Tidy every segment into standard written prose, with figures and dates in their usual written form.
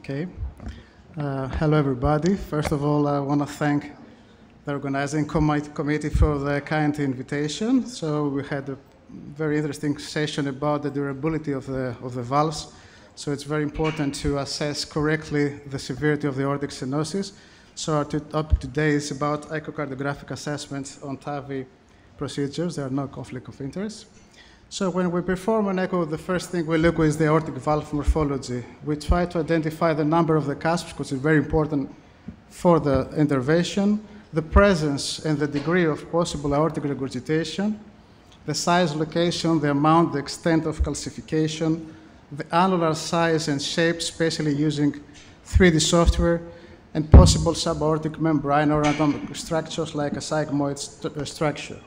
Okay. Hello, everybody. First of all, I want to thank the organizing committee for the kind invitation. So we had a very interesting session about the durability of the valves. So it's very important to assess correctly the severity of the aortic stenosis. So our topic today is about echocardiographic assessment on TAVI procedures. There are no conflict of interest. So when we perform an echo, the first thing we look at is the aortic valve morphology. We try to identify the number of the cusps, because it's very important for the intervention, the presence and the degree of possible aortic regurgitation, the size, location, the amount, the extent of calcification, the annular size and shape, especially using 3D software, and possible subaortic membrane or anatomic structures like a sigmoid structure.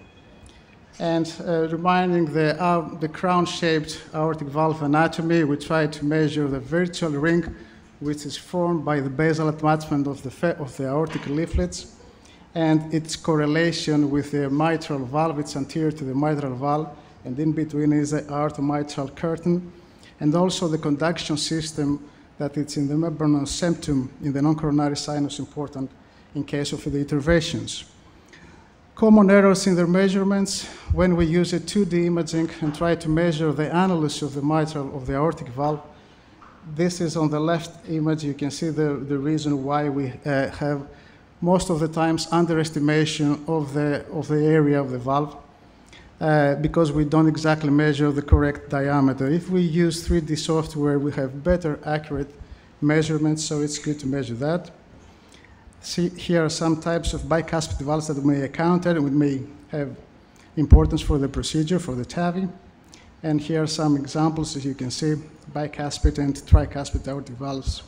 And reminding the crown-shaped aortic valve anatomy, we try to measure the virtual ring, which is formed by the basal attachment of the aortic leaflets, and its correlation with the mitral valve. It's anterior to the mitral valve, and in between is the aortomitral curtain, and also the conduction system that it's in the membranous septum in the non-coronary sinus, important in case of the interventions. Common errors in their measurements when we use a 2D imaging and try to measure the annulus of the mitral of the aortic valve. This is on the left image. You can see the reason why we have most of the times underestimation of the area of the valve because we don't exactly measure the correct diameter. If we use 3D software, we have better accurate measurements, so it's good to measure that. See, here are some types of bicuspid valves that we may encounter and may have importance for the procedure, for the TAVI. And here are some examples, as you can see, bicuspid and tricuspid aortic valves.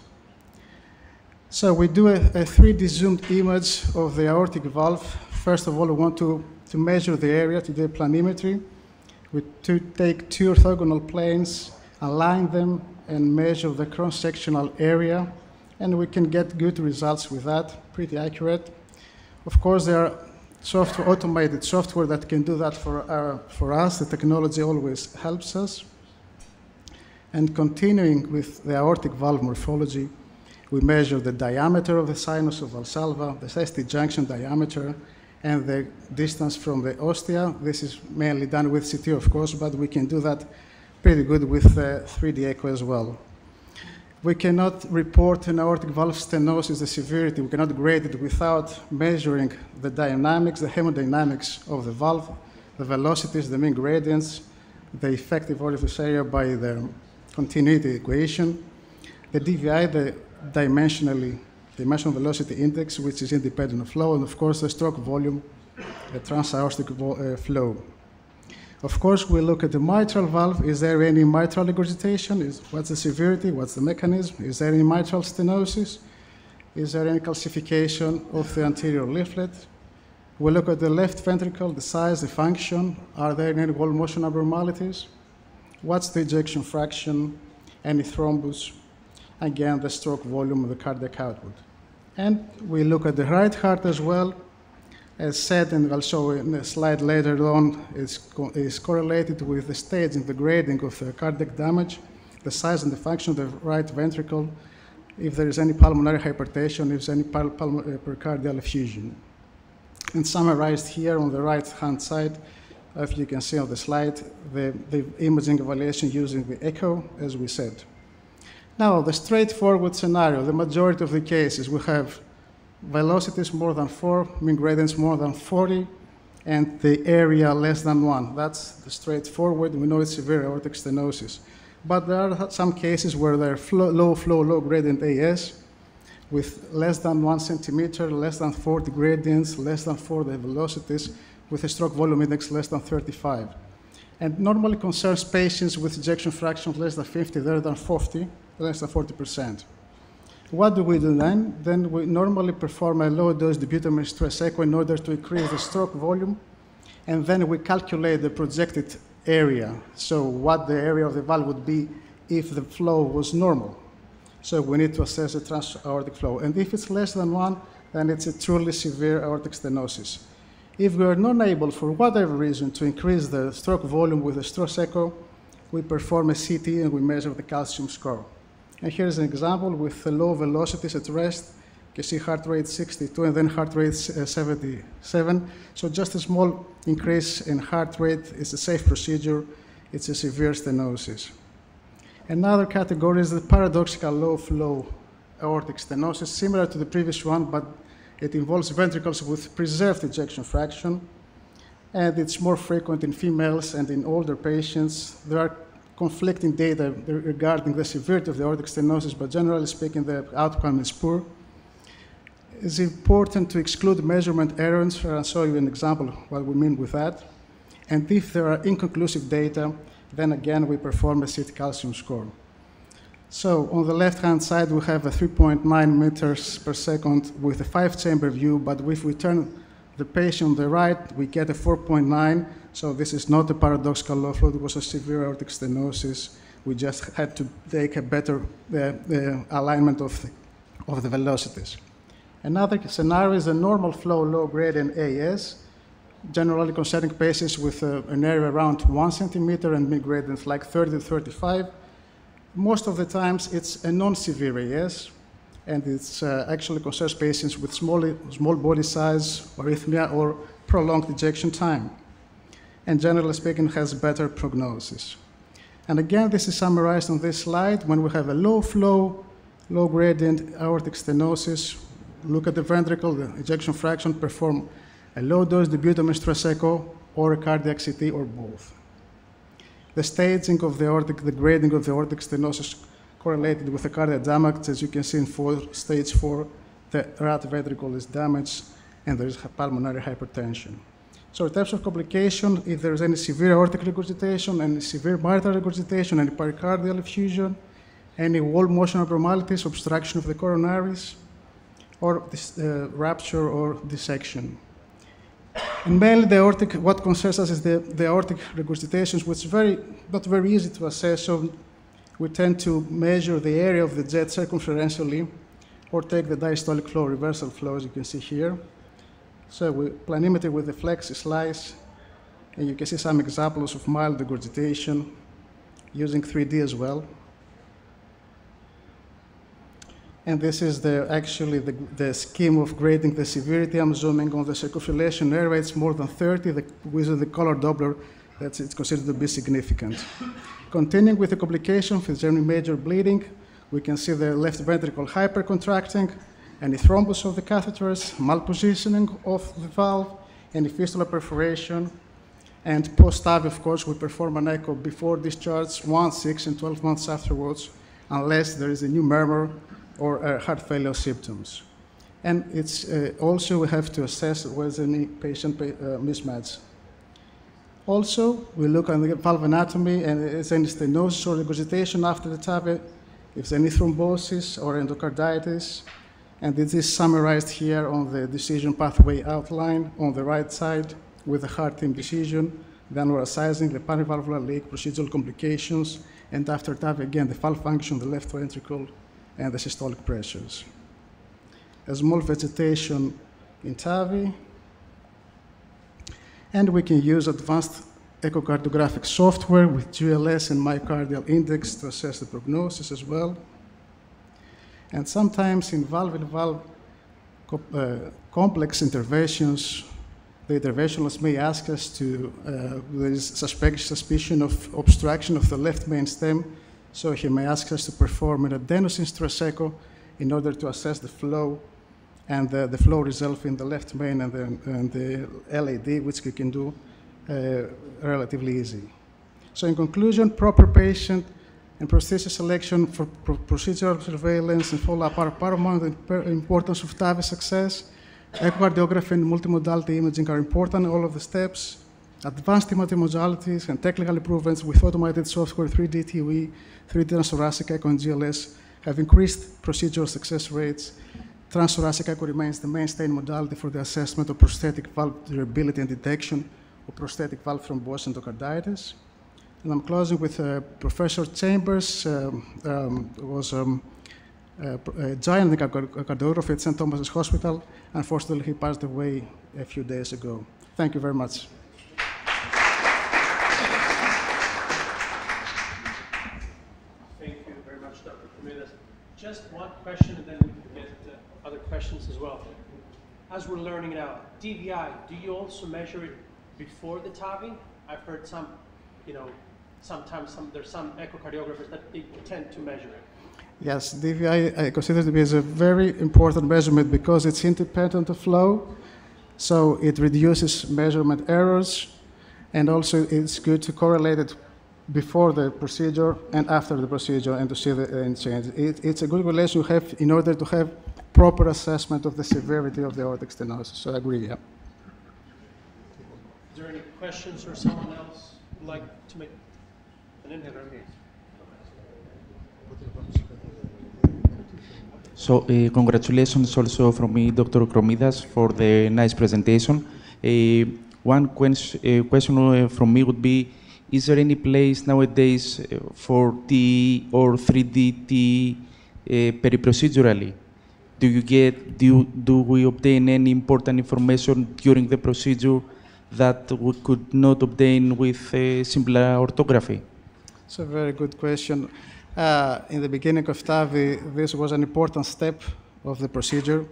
So we do a 3D zoomed image of the aortic valve. First of all, we want to measure the area, to do planimetry. We take two orthogonal planes, align them, and measure the cross-sectional area. And we can get good results with that, pretty accurate. Of course, there are automated software that can do that for us. The technology always helps us. And continuing with the aortic valve morphology, we measure the diameter of the sinus of Valsalva, the ST junction diameter, and the distance from the ostia. This is mainly done with CT, of course, but we can do that pretty good with 3D echo as well. We cannot report an aortic valve stenosis, the severity. We cannot grade it without measuring the dynamics, the hemodynamics of the valve, the velocities, the mean gradients, the effective orifice area by the continuity equation, the DVI, the dimensional velocity index, which is independent of flow, and of course the stroke volume, the transaortic flow. Of course, we look at the mitral valve. Is there any mitral regurgitation? What's the severity? What's the mechanism? Is there any mitral stenosis? Is there any calcification of the anterior leaflet? We look at the left ventricle, the size, the function. Are there any wall motion abnormalities? What's the ejection fraction? Any thrombus? Again, the stroke volume of the cardiac output. And we look at the right heart as well. As said, and I'll show in a slide later on, is correlated with the stage and the grading of the cardiac damage, the size and the function of the right ventricle, if there is any pulmonary hypertension, if there's any pericardial effusion. And summarized here on the right-hand side, if you can see on the slide, the imaging evaluation using the echo, as we said. Now, the straightforward scenario, the majority of the cases, we have velocities more than 4, mean gradients more than 40, and the area less than 1. That's the straightforward. We know it's severe aortic stenosis. But there are some cases where there are low flow, low gradient AS with less than 1 centimeter, less than 40 gradients, less than 40 velocities, with a stroke volume index less than 35. And normally concerns patients with ejection fraction less than 50, less than 40%. What do we do then? Then we normally perform a low-dose debutamine stress echo in order to increase the stroke volume, and then we calculate the projected area, so what the area of the valve would be if the flow was normal. So we need to assess the transaortic flow, and if it's less than 1, then it's a truly severe aortic stenosis. If we are not able, for whatever reason, to increase the stroke volume with a stress echo, we perform a CT and we measure the calcium score. And here's an example with the low velocities at rest. You see heart rate 62 and then heart rate 77. So just a small increase in heart rate is a safe procedure. It's a severe stenosis. Another category is the paradoxical low flow aortic stenosis, similar to the previous one, but it involves ventricles with preserved ejection fraction. And it's more frequent in females and in older patients. There are conflicting data regarding the severity of the aortic stenosis, but generally speaking, the outcome is poor. It's important to exclude measurement errors. I'll show you an example of what we mean with that. And if there are inconclusive data, then again, we perform a CT calcium score. So on the left-hand side, we have a 3.9 meters per second with a 5-chamber view, but if we turn the patient on the right, we get a 4.9. So this is not a paradoxical low flow. It was a severe aortic stenosis. We just had to take a better alignment of the velocities. Another scenario is a normal flow low gradient AS, generally concerning patients with an area around 1 centimeter and mid gradients like 30 to 35. Most of the times it's a non-severe AS, and it's actually concerns patients with small body size, arrhythmia, or prolonged ejection time. And generally speaking, has better prognosis. And again, this is summarized on this slide. When we have a low flow, low gradient aortic stenosis, look at the ventricle, the ejection fraction, perform a low dose debutamine stress echo or a cardiac CT or both. The staging of the aortic, the grading of the aortic stenosis correlated with the cardiac damage. As you can see in stage 4, the right ventricle is damaged and there is pulmonary hypertension. So in terms of complication, if there is any severe aortic regurgitation, any severe mitral regurgitation, any pericardial effusion, any wall motion abnormalities, obstruction of the coronaries, or this, rupture or dissection. And mainly the aortic, what concerns us is the aortic regurgitations, which is not very easy to assess, so we tend to measure the area of the jet circumferentially or take the diastolic flow, reversal flow, as you can see here. So we planimeter with the flex slice, and you can see some examples of mild regurgitation using 3D as well. And this is actually the scheme of grading the severity. I'm zooming on the circumflation area. It's more than 30. With the color Doppler, it's considered to be significant. Continuing with the complication, if there's any major bleeding, we can see the left ventricle hypercontracting, any thrombus of the catheters, malpositioning of the valve, any fistula perforation, and post-TAVI, of course, we perform an echo before discharge, 1, 6, and 12 months afterwards, unless there is a new murmur or heart failure symptoms. And it's also we have to assess whether any patient mismatch. Also, we look at the valve anatomy and if there's any stenosis or regurgitation after the TAVI, if there's any thrombosis or endocarditis. And this is summarized here on the decision pathway outline on the right side with the heart team decision, the annular sizing, the perivalvular leak, procedural complications, and after TAVI, again, the valve function, the left ventricle, and the systolic pressures. A small vegetation in TAVI, and we can use advanced echocardiographic software with GLS and myocardial index to assess the prognosis as well. And sometimes in valve-in-valve complex interventions, the interventionalist may ask us to, there is suspicion of obstruction of the left main stem, so he may ask us to perform an adenosine stress echo in order to assess the flow and the flow result in the left main and the LAD, which we can do relatively easy. So in conclusion, proper patient and prosthesis selection for procedural surveillance and follow-up are paramount in the importance of TAVI success. Echocardiography and multimodality imaging are important in all of the steps. Advanced imaging modalities and technical improvements with automated software, 3D TOE, 3D transthoracic echo, and GLS have increased procedural success rates. Transthoracic echo remains the mainstay modality for the assessment of prosthetic valve durability and detection of prosthetic valve thrombosis and endocarditis. And I'm closing with Professor Chambers, was a giant in cardiography at St. Thomas's Hospital. Unfortunately, he passed away a few days ago. Thank you very much. Thank you very much, Dr. Krommydas. Just one question, and then we can get other questions as well. As we're learning now, DVI, do you also measure it before the TAVI? I've heard some, sometimes there's some echocardiographers that they tend to measure it. Yes, DVI I consider to be as a very important measurement because it's independent of flow, so it reduces measurement errors, and also it's good to correlate it before the procedure and after the procedure and to see the change. It's a good relation to have in order to have proper assessment of the severity of the aortic stenosis. So I agree, yeah. Is there any questions or someone else would like to make an input? So congratulations also from me, Dr. Krommydas, for the nice presentation. One question from me would be, is there any place nowadays for TE or 3D TE peri-procedurally? Do we obtain any important information during the procedure that we could not obtain with simple aortography? It's a very good question. In the beginning of TAVI, this was an important step of the procedure,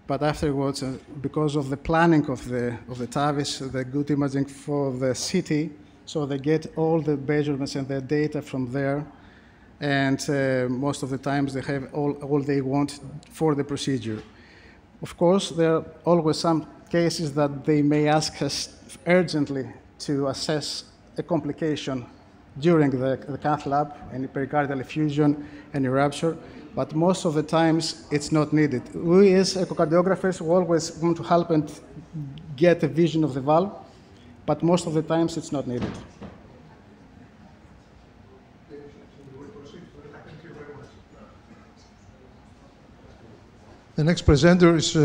but afterwards, because of the planning of the TAVIs, the good imaging for the CT, so they get all the measurements and the data from there, and most of the times they have all they want for the procedure. Of course, there are always some cases that they may ask us urgently to assess a complication during the cath lab, any pericardial effusion, any rupture, but most of the times it's not needed. We as echocardiographers always want to help and get a vision of the valve, but most of the times it's not needed. The next presenter is